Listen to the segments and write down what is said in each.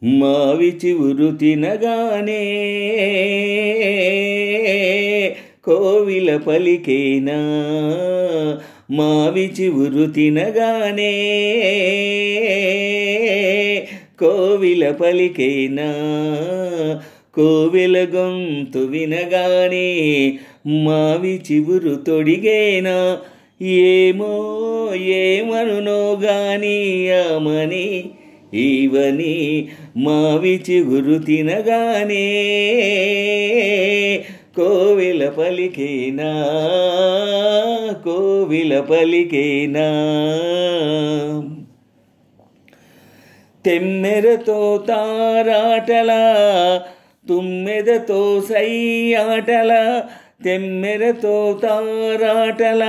మావి చివురు తినగానే కోవిల పలికేనా, మావి చివురు తినగానే కోవిల పలికేనా, కోవిల గొంతు వినగానే మావి చివురు తొడిగేనా, ఏమో ఏమనునో గాని ఆమని ఈవని మావి చిగురు తినగానే కోవిల పలికేనా, కోవిల పలికేనా. తెమ్మెరతో తారాటల తుమ్మెదతో సయ్యాటల, తెమ్మెరతో తారాటల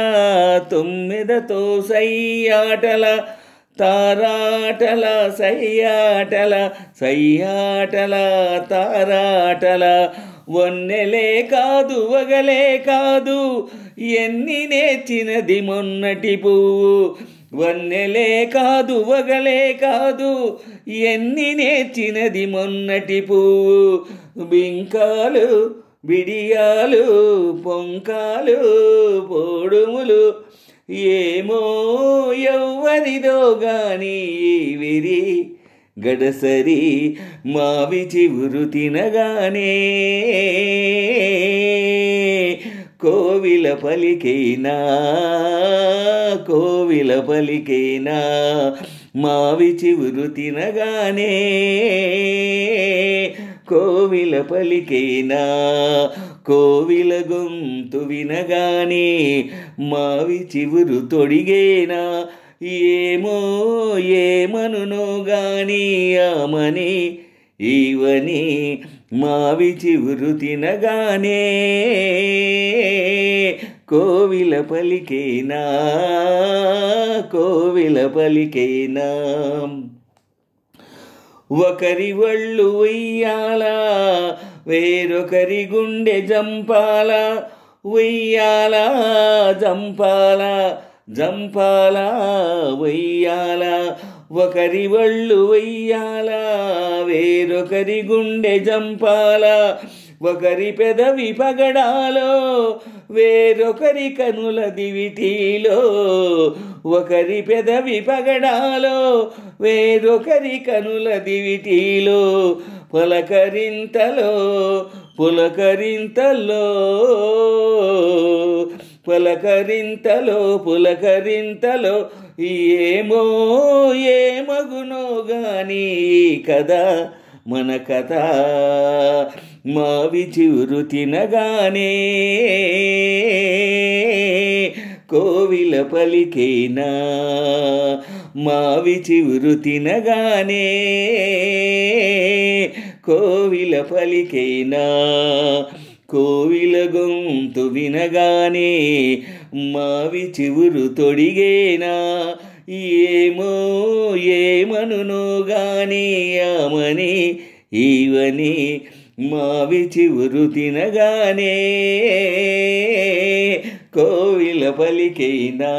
తుమ్మెదతో సయ్యాటల, తారాటల సయ్యాటల సయ్యాటల తారాటల, వన్నెలే కాదు వగలే కాదు ఎన్ని నేర్చినది మొన్నటి పువ్వు, వన్నెలే కాదు వగలే కాదు ఎన్ని నేర్చినది మొన్నటి పువ్వు, బింకాలు బిడియాలు పొంకాలు పోడుములు ఏమో ఎవ్వరిదో గాని విరి గడసరి మావి చివురు తినగానే కోవిల పలికేనా, కోవిల పలికేనా, మావి చివురు తినగానే కోవిల పలికేనా, కోవిల గొంతు వినగానే మావి చివురు తొడిగేనా, ఏమో ఏమనునో గాని ఆమని ఈవని మావి చివురు తినగానే కోవిల పలికేనా, కోవిల పలికేనా. ఒకరి ఒళ్ళు ఉయ్యాల వేరొకరి గుండె జంపాల, ఉయ్యాల జంపాల జంపాల ఉయ్యాల, ఒకరి ఒళ్ళు ఉయ్యాల వేరొకరి గుండె జంపాల, ఒకరి పెదవి పగడాలో వేరొకరి కనుల దివిటీలో, ఒకరి పెదవి పగడాలో వేరొకరి కనుల దివిటీలో, పులకరింతలో పులకరింతలో పులకరింతలో పులకరింతలో ఏమో ఏమగునో గాని కదా మన కథ, మావి చివురు తినగానే కోవిల పలికేనా, మావి చివురు తినగానే కోవిల పలికేనా, కోవిల గొంతు వినగానే మావి చివురు తొడిగేనా, ఏమో ఏమనునో గాని ఆమని ఈవని మావి చివురు తినగానే కోవిల పలికేనా,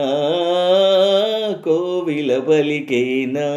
కోవిల పలికేనా.